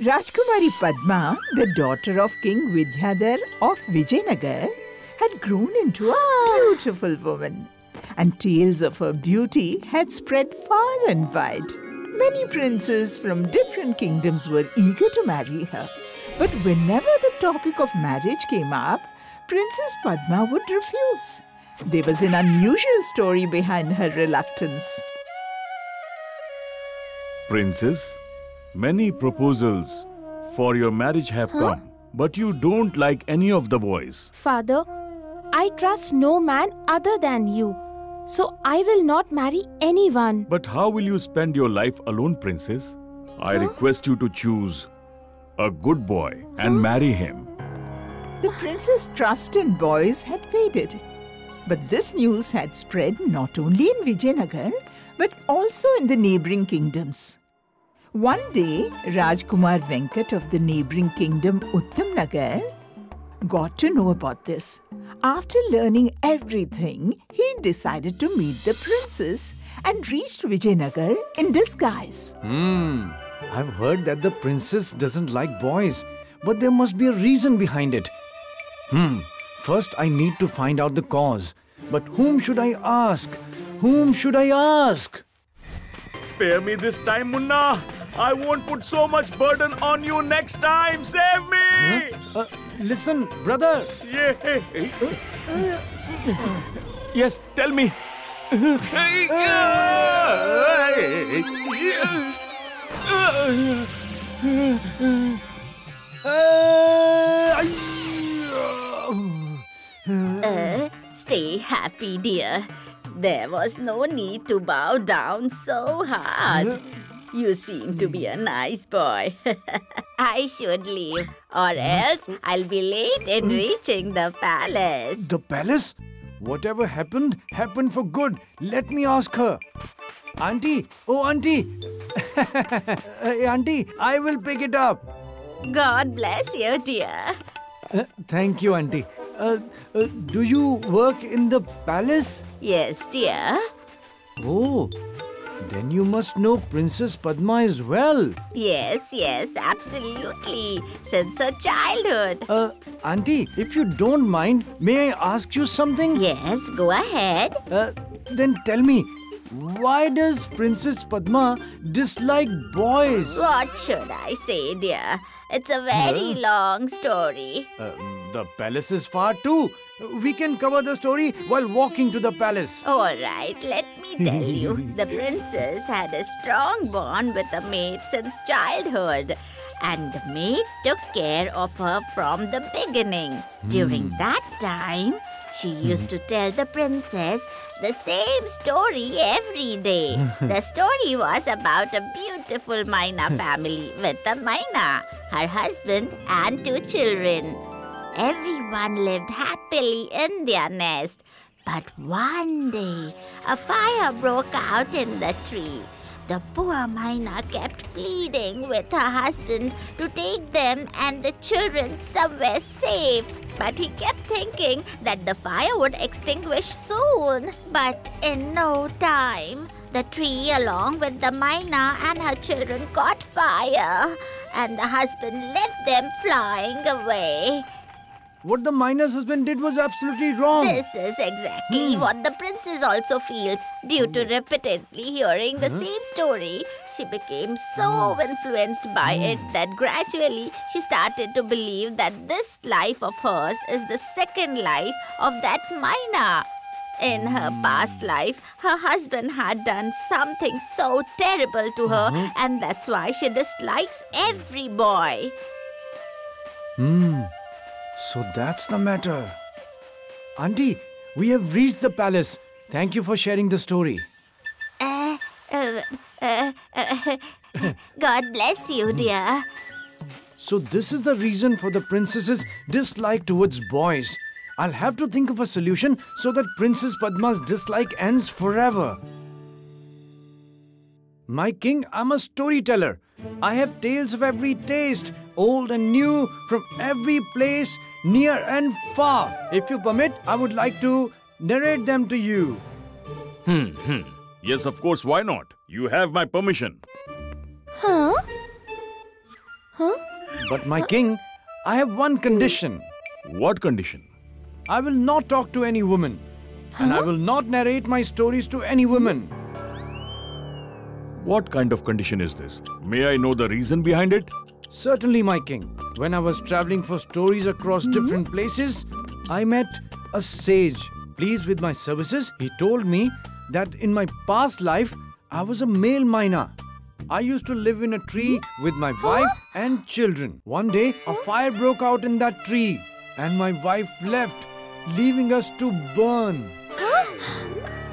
Rajkumari Padma, the daughter of King Vidyadhar of Vijayanagar, had grown into a beautiful woman, and tales of her beauty had spread far and wide. Many princes from different kingdoms were eager to marry her, but whenever the topic of marriage came up, Princess Padma would refuse. There was an unusual story behind her reluctance. Princess, many proposals for your marriage have come, but you don't like any of the boys. Father, I trust no man other than you, so I will not marry anyone. But how will you spend your life alone, Princess? I request you to choose a good boy and marry him. The princess' trust in boys had faded. But this news had spread not only in Vijayanagar, but also in the neighbouring kingdoms. One day, Rajkumar Venkat of the neighbouring kingdom Uttamnagar got to know about this. After learning everything, he decided to meet the princess and reached Vijayanagar in disguise. I've heard that the princess doesn't like boys, but there must be a reason behind it. First, I need to find out the cause. But whom should I ask? Whom should I ask? Spare me this time, Munna. I won't put so much burden on you next time. Save me! Listen, brother. Yeah. Yes, tell me. Stay happy, dear. There was no need to bow down so hard. You seem to be a nice boy. I should leave, or else I'll be late in reaching the palace. The palace? Whatever happened, happened for good. Let me ask her. Auntie, oh auntie. Hey, auntie, I will pick it up. God bless you, dear. Thank you, auntie. Do you work in the palace? Yes, dear. Oh, then you must know Princess Padma as well. Yes, absolutely. Since her childhood. Auntie, if you don't mind, may I ask you something? Yes, go ahead. Then tell me, why does Princess Padma dislike boys? What should I say, dear? It's a very long story. The palace is far too. We can cover the story while walking to the palace. All right, let me tell you. The princess had a strong bond with the maid since childhood. And the maid took care of her from the beginning. During that time, she used to tell the princess the same story every day. The story was about a beautiful Maina family with a Maina, her husband and 2 children. Everyone lived happily in their nest. But one day, a fire broke out in the tree. The poor Maina kept pleading with her husband to take them and the children somewhere safe. But he kept thinking that the fire would extinguish soon. But in no time, the tree along with the Maina and her children caught fire. And the husband left them flying away. What the miner's husband did was absolutely wrong. This is exactly what the princess also feels. Due to repeatedly hearing the same story, she became so influenced by it that gradually she started to believe that this life of hers is the second life of that Maina. In her past life, her husband had done something so terrible to her, and that's why she dislikes every boy. So that's the matter. Auntie, we have reached the palace. Thank you for sharing the story. God bless you, dear. So this is the reason for the princess's dislike towards boys. I'll have to think of a solution so that Princess Padma's dislike ends forever. My king, I'm a storyteller. I have tales of every taste, old and new, from every place, near and far. If you permit, I would like to narrate them to you. Yes, of course, why not? You have my permission. Huh? Huh? But my king, I have one condition. What condition? I will not talk to any woman. And I will not narrate my stories to any woman. What kind of condition is this? May I know the reason behind it? Certainly, my king. When I was traveling for stories across different places, I met a sage. Pleased with my services, he told me that in my past life, I was a male miner. I used to live in a tree with my wife and children. One day, a fire broke out in that tree, and my wife left, leaving us to burn.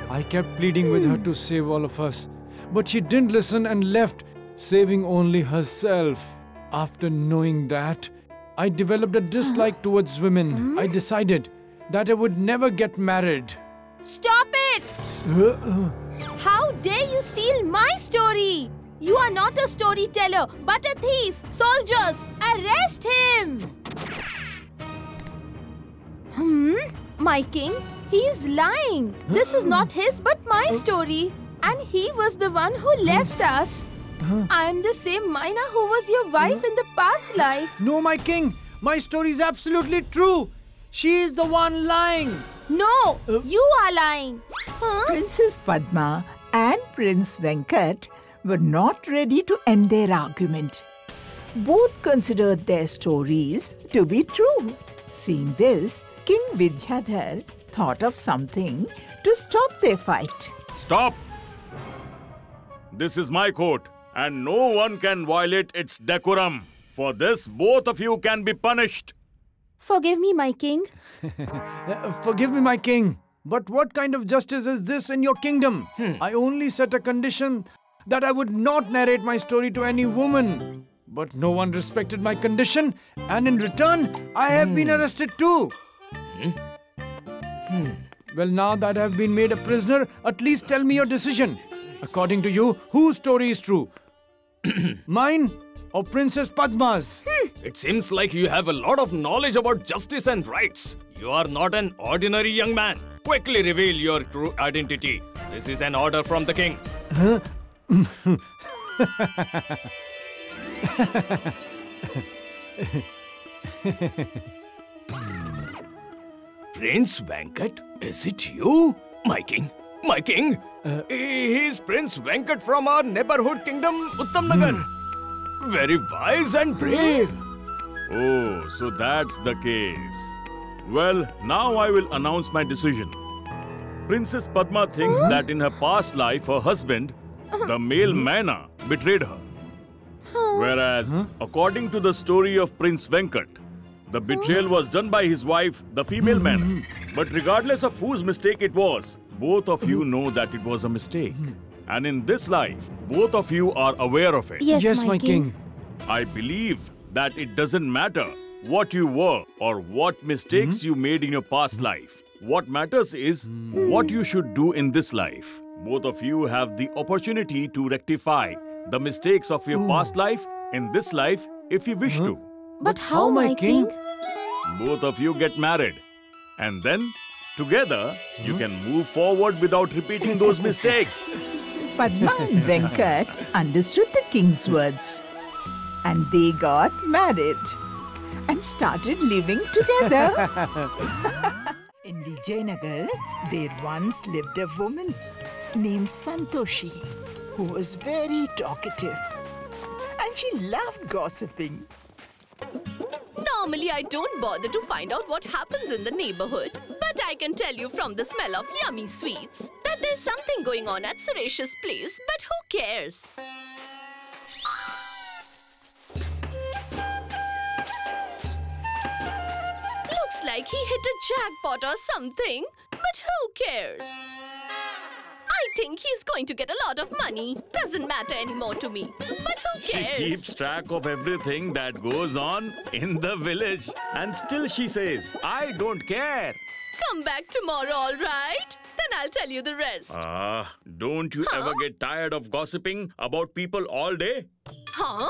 I kept pleading with her to save all of us, but she didn't listen and left, saving only herself. After knowing that, I developed a dislike towards women. I decided that I would never get married. Stop it! How dare you steal my story? You are not a storyteller, but a thief. Soldiers, arrest him! My king, he is lying. This is not his but my story. And he was the one who left us. I am the same miner who was your wife in the past life. No, my king, my story is absolutely true. She is the one lying. No, you are lying. Princess Padma and Prince Venkat were not ready to end their argument. Both considered their stories to be true. Seeing this, King Vidyadhar thought of something to stop their fight. Stop! This is my court, and no one can violate its decorum. For this, both of you can be punished. Forgive me, my king. Forgive me, my king. But what kind of justice is this in your kingdom? I only set a condition that I would not narrate my story to any woman. But no one respected my condition, and in return, I have been arrested too. Well, now that I have been made a prisoner, at least tell me your decision. According to you, whose story is true? Mine or Princess Padma's? It seems like you have a lot of knowledge about justice and rights. You are not an ordinary young man. Quickly reveal your true identity. This is an order from the king. Prince Venkat, is it you? My king, my king. He is Prince Venkat from our neighborhood kingdom, Uttamnagar. Very wise and brave. Oh, so that's the case. Well, now I will announce my decision. Princess Padma thinks that in her past life, her husband, the male Maina, betrayed her. Whereas, according to the story of Prince Venkat, the betrayal was done by his wife, the female Maina. But regardless of whose mistake it was, both of you know that it was a mistake. And in this life, both of you are aware of it. Yes, my king. I believe that it doesn't matter what you were or what mistakes you made in your past life. What matters is what you should do in this life. Both of you have the opportunity to rectify the mistakes of your past life in this life if you wish to. But how, my king? Both of you get married. And then, together, you can move forward without repeating those mistakes. Padma and Venkat understood the king's words. And they got married and started living together. In Vijayanagar, there once lived a woman named Santoshi who was very talkative. And she loved gossiping. Normally, I don't bother to find out what happens in the neighborhood. But I can tell you from the smell of yummy sweets that there's something going on at Suresh's place, but who cares? Looks like he hit a jackpot or something, but who cares? I think he's going to get a lot of money. Doesn't matter anymore to me. But who cares? She keeps track of everything that goes on in the village. And still she says, I don't care. Come back tomorrow, all right? Then I'll tell you the rest. Don't you ever get tired of gossiping about people all day? Huh?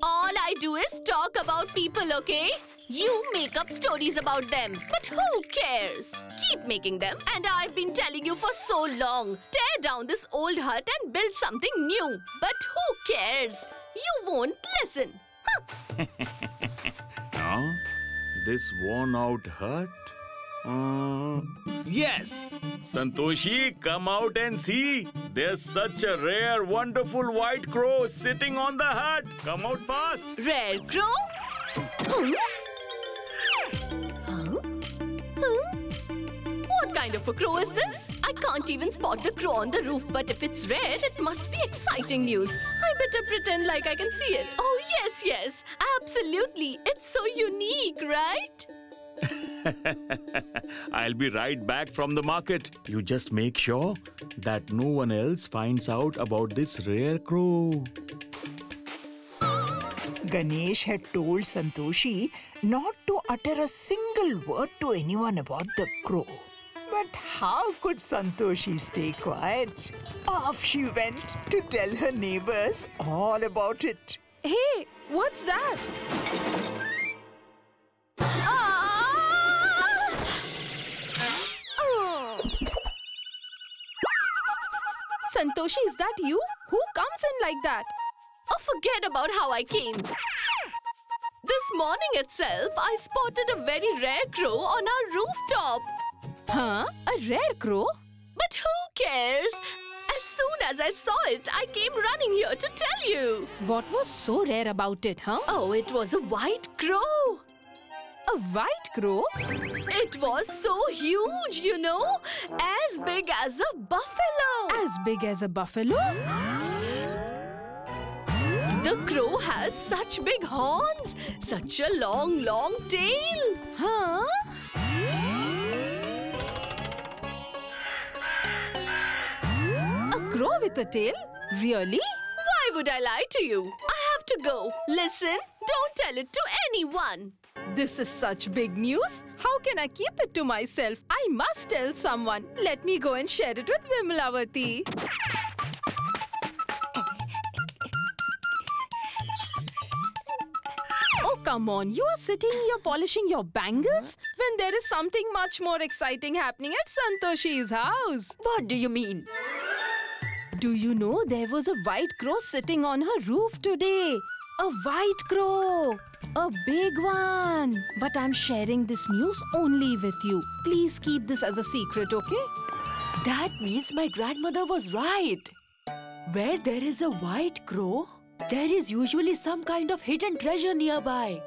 All I do is talk about people, okay? You make up stories about them, but who cares? Keep making them, and I've been telling you for so long. Tear down this old hut and build something new. But who cares? You won't listen. Huh? This worn-out hut? Yes! Santoshi, come out and see! There's such a rare, wonderful white crow sitting on the hut! Come out fast! Rare crow? What kind of a crow is this? I can't even spot the crow on the roof, but if it's rare, it must be exciting news. I better pretend like I can see it. Oh, yes. Absolutely. It's so unique, right? I'll be right back from the market. You just make sure that no one else finds out about this rare crow. Ganesh had told Santoshi not to utter a single word to anyone about the crow. But how could Santoshi stay quiet? Off she went to tell her neighbors all about it. Hey, what's that? Santoshi, is that you? Who comes in like that? Oh, forget about how I came. This morning itself, I spotted a very rare crow on our rooftop. Huh? A rare crow? But who cares? As soon as I saw it, I came running here to tell you. What was so rare about it, huh? Oh, it was a white crow. A white crow? It was so huge, you know, as big as a buffalo. As big as a buffalo? The crow has such big horns, such a long, long tail. Huh? A crow with a tail? Really? Why would I lie to you? I have to go. Listen, don't tell it to anyone. This is such big news. How can I keep it to myself? I must tell someone. Let me go and share it with Vimlavati. Oh, come on. You are sitting here polishing your bangles when there is something much more exciting happening at Santoshi's house. What do you mean? Do you know there was a white crow sitting on her roof today? A white crow! A big one! But I'm sharing this news only with you. Please keep this as a secret, okay? That means my grandmother was right. Where there is a white crow, there is usually some kind of hidden treasure nearby.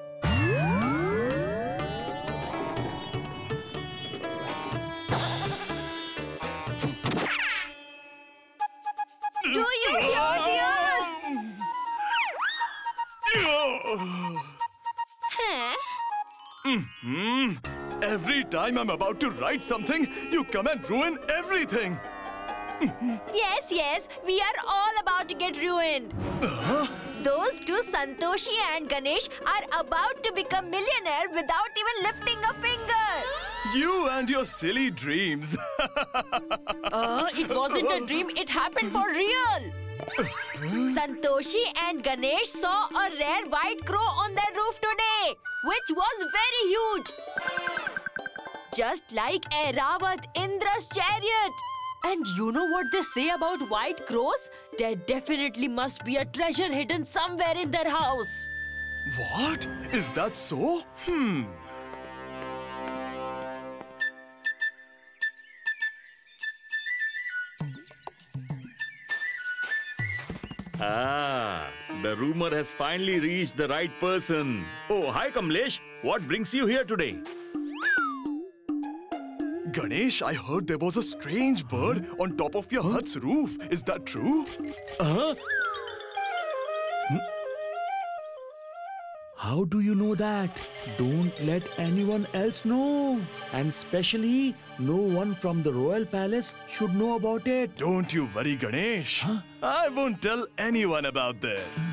Do you hear, dear? Every time I'm about to write something, you come and ruin everything. Yes, we are all about to get ruined. Those two, Santoshi and Ganesh, are about to become millionaire without even lifting a finger. You and your silly dreams. It wasn't a dream, it happened for real. Santoshi and Ganesh saw a rare white crow on their roof today, which was very huge. Just like Airavat, Indra's chariot. And you know what they say about white crows? There definitely must be a treasure hidden somewhere in their house. What? Is that so? Ah, the rumor has finally reached the right person. Oh, hi Kamlesh. What brings you here today? Ganesh, I heard there was a strange bird on top of your hut's roof. Is that true? How do you know that? Don't let anyone else know. And especially, no one from the royal palace should know about it. Don't you worry, Ganesh. I won't tell anyone about this.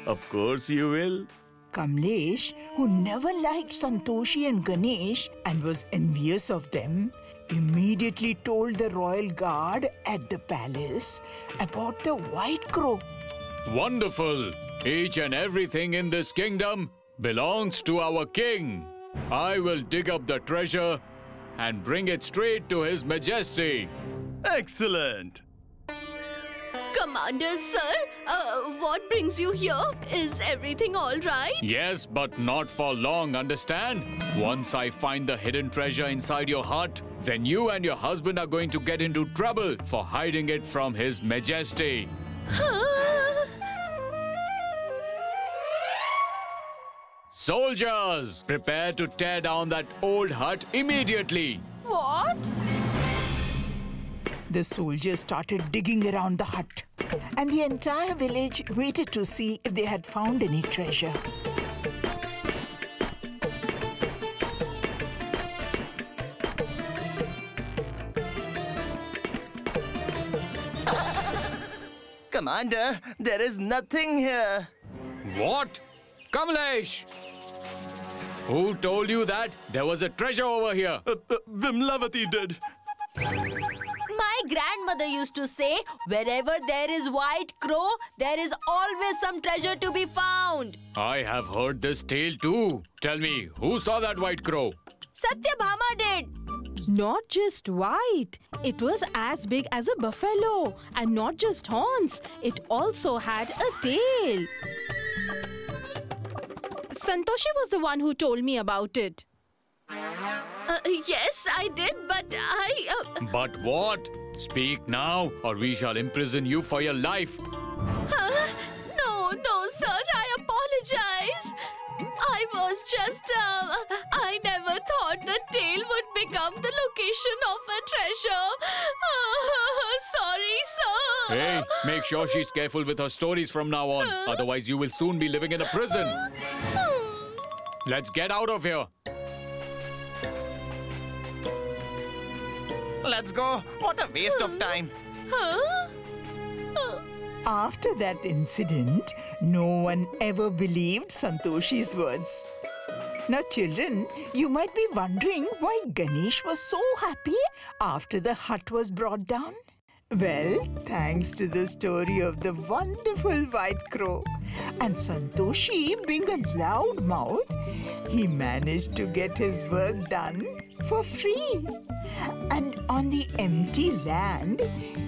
Of course you will. Kamlesh, who never liked Santoshi and Ganesh and was envious of them, immediately told the royal guard at the palace about the white crow. Wonderful! Each and everything in this kingdom belongs to our king. I will dig up the treasure and bring it straight to His Majesty. Excellent. Commander, sir, what brings you here? Is everything all right? Yes, but not for long, understand? Once I find the hidden treasure inside your hut, then you and your husband are going to get into trouble for hiding it from His Majesty. Soldiers, prepare to tear down that old hut immediately. What? The soldiers started digging around the hut, and the entire village waited to see if they had found any treasure. Commander, there is nothing here. What? Kamlesh! Who told you that there was a treasure over here? Vimlavati did. My grandmother used to say, wherever there is white crow, there is always some treasure to be found. I have heard this tale too. Tell me, who saw that white crow? Satyabhama did. Not just white. It was as big as a buffalo. And not just horns. It also had a tail. Santoshi was the one who told me about it. Yes, I did, but I... But what? Speak now, or we shall imprison you for your life. No, sir, I apologize. I was just... I never thought the tail would become the location of a treasure. Sorry, sir. Hey, make sure she's careful with her stories from now on. Otherwise, you will soon be living in a prison. Let's get out of here. Let's go. What a waste of time. After that incident, no one ever believed Santoshi's words. Now, children, you might be wondering why Ganesh was so happy after the hut was brought down. Well, thanks to the story of the wonderful white crow and Santoshi being a loud mouth, he managed to get his work done for free. And on the empty land,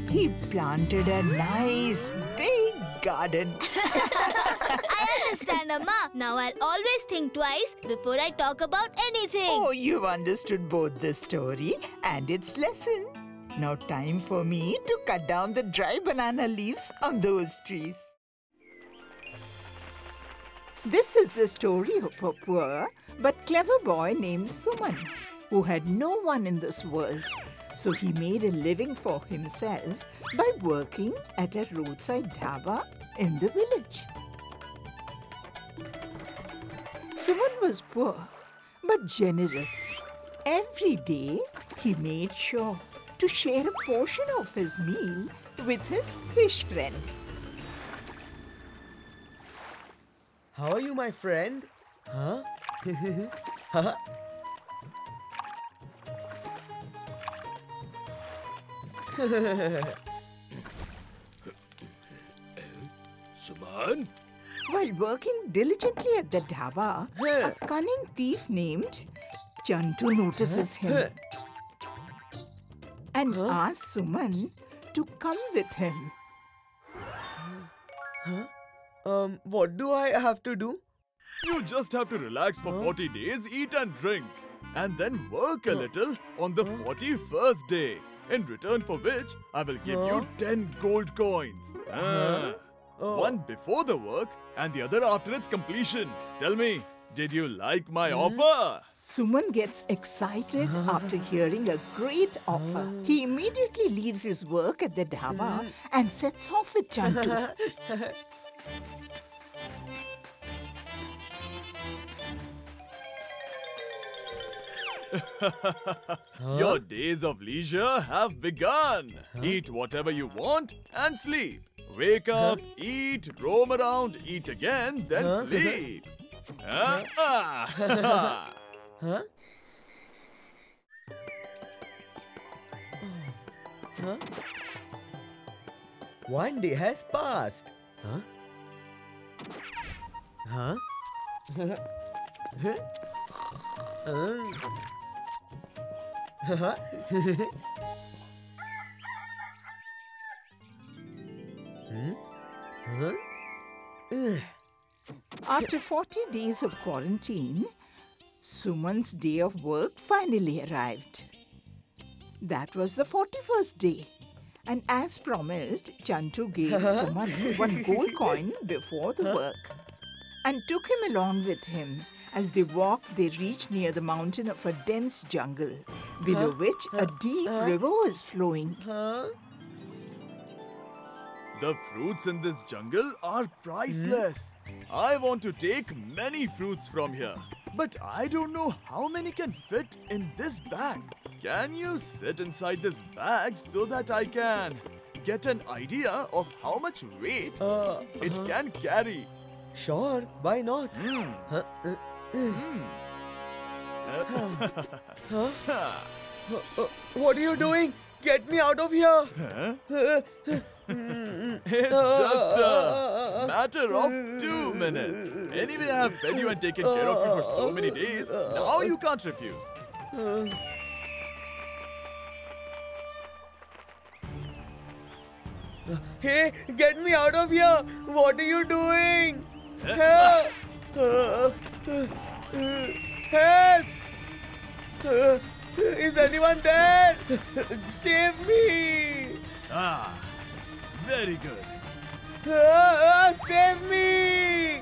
he planted a nice big garden. I understand, Amma. Now I'll always think twice before I talk about anything. Oh, you've understood both the story and its lesson. Now time for me to cut down the dry banana leaves on those trees. This is the story of a poor but clever boy named Suman, who had no one in this world. So he made a living for himself by working at a roadside dhaba in the village. Suman was poor but generous. Every day he made sure to share a portion of his meal with his fish friend. How are you, my friend? Huh? Huh? Suman? While working diligently at the dhaba, a cunning thief named Chantu notices him and asks Suman to come with him. What do I have to do? You just have to relax for 40 days, eat and drink, and then work a little on the 41st day. In return for which, I will give you 10 gold coins. One before the work and the other after its completion. Tell me, did you like my offer? Suman gets excited after hearing a great offer. He immediately leaves his work at the dhaba and sets off with Chantu. Your days of leisure have begun. Eat whatever you want and sleep. Wake up, eat, roam around, eat again, then sleep. One day has passed. Huh? Ugh. After 40 days of quarantine, Suman's day of work finally arrived. That was the 41st day. And as promised, Chantu gave Suman one gold coin before the work and took him along with him. As they walked, they reached near the mountain of a dense jungle, below which a deep river was flowing. The fruits in this jungle are priceless. I want to take many fruits from here. But I don't know how many can fit in this bag. Can you sit inside this bag so that I can get an idea of how much weight it can carry? Sure, why not? What are you doing? Get me out of here! It's just a matter of 2 minutes. Anyway, I have fed you and taken care of you for so many days. Now you can't refuse. Hey, get me out of here! What are you doing? Help! Help! Is anyone there? Save me! Ah, very good. Save me!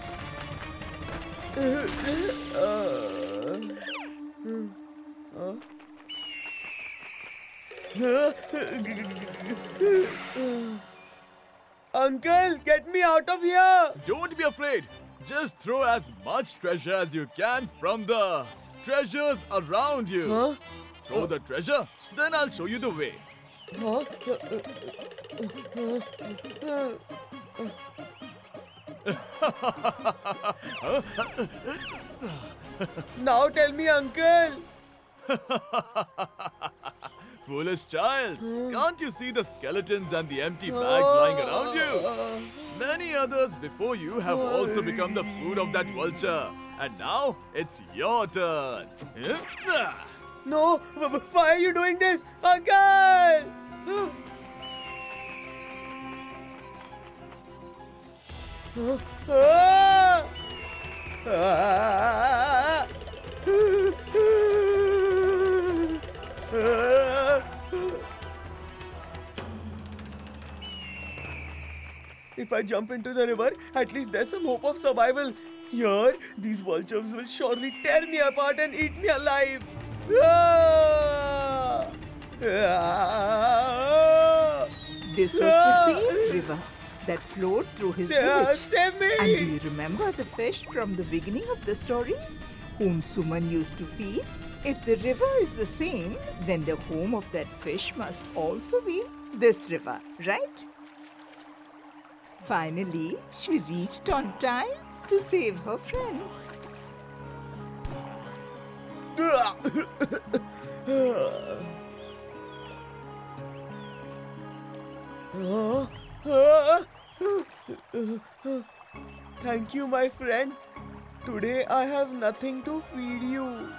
Uncle, get me out of here! Don't be afraid. Just throw as much treasure as you can from the treasures around you. Throw the treasure, then I'll show you the way. Now tell me, Uncle. Foolish child, can't you see the skeletons and the empty bags lying around you? Many others before you have also become the food of that vulture. And now it's your turn. No, why are you doing this? Uncle! If I jump into the river, at least there's some hope of survival. Here, these vultures will surely tear me apart and eat me alive. This was the same river that flowed through his village. Save me! And do you remember the fish from the beginning of the story, whom Suman used to feed? If the river is the same, then the home of that fish must also be this river, right? Finally, she reached on time to save her friend. Thank you, my friend. Today I have nothing to feed you.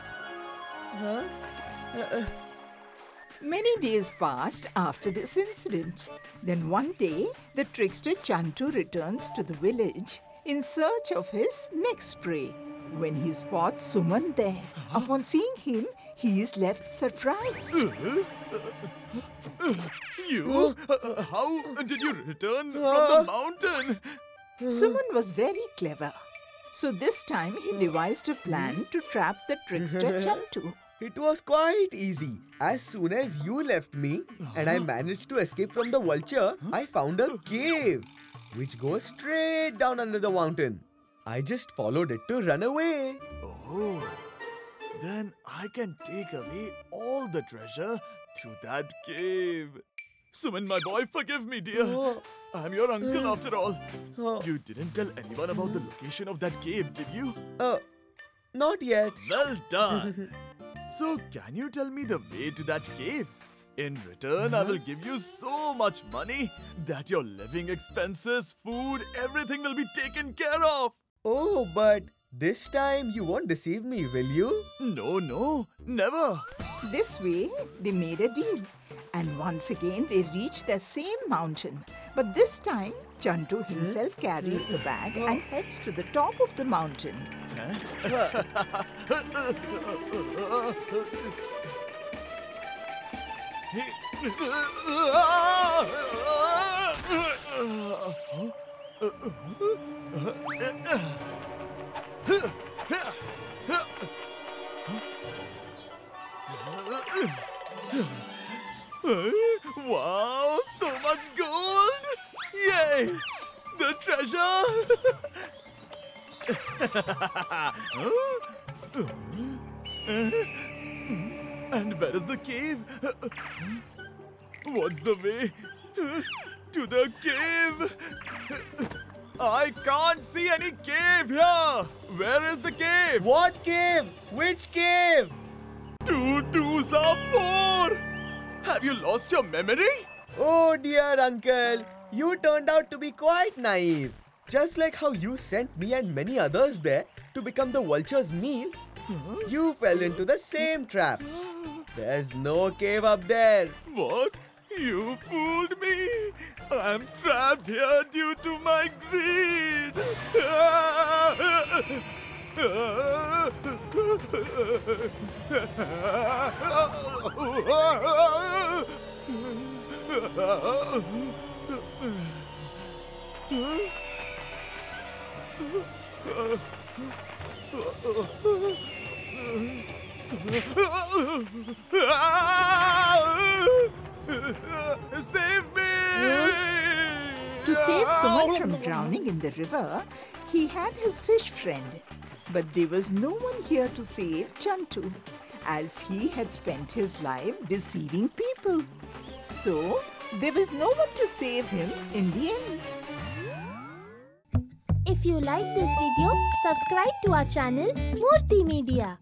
Many days passed after this incident. Then one day, the trickster Chantu returns to the village in search of his next prey. When he spots Suman there, upon seeing him, he is left surprised. You? How did you return from the mountain? Suman was very clever. So this time he devised a plan to trap the trickster Chantu. It was quite easy. As soon as you left me and I managed to escape from the vulture, I found a cave which goes straight down under the mountain. I just followed it to run away. Oh, then I can take away all the treasure through that cave. Suman, my boy, forgive me, dear. I'm your uncle after all. You didn't tell anyone about the location of that cave, did you? Not yet. Well done. So, can you tell me the way to that cave? In return, I will give you so much money that your living expenses, food, everything will be taken care of. Oh, but this time you won't deceive me, will you? No, never. This way, they made a deal. And once again they reach the same mountain. But this time, Chantu himself carries the bag and heads to the top of the mountain. Wow, so much gold! Yay! The treasure! And where is the cave? What's the way to the cave? I can't see any cave here! Where is the cave? What cave? Which cave? 2 2s are 4! Have you lost your memory? Oh dear uncle, you turned out to be quite naive. Just like how you sent me and many others there to become the vulture's meal, you fell into the same trap. There's no cave up there. What? You fooled me! I'm trapped here due to my greed! Save me! To save Suman from drowning in the river, he had his fish friend. But there was no one here to save Chantu, as he had spent his life deceiving people. So, there was no one to save him in the end. If you like this video, subscribe to our channel Murthy Media.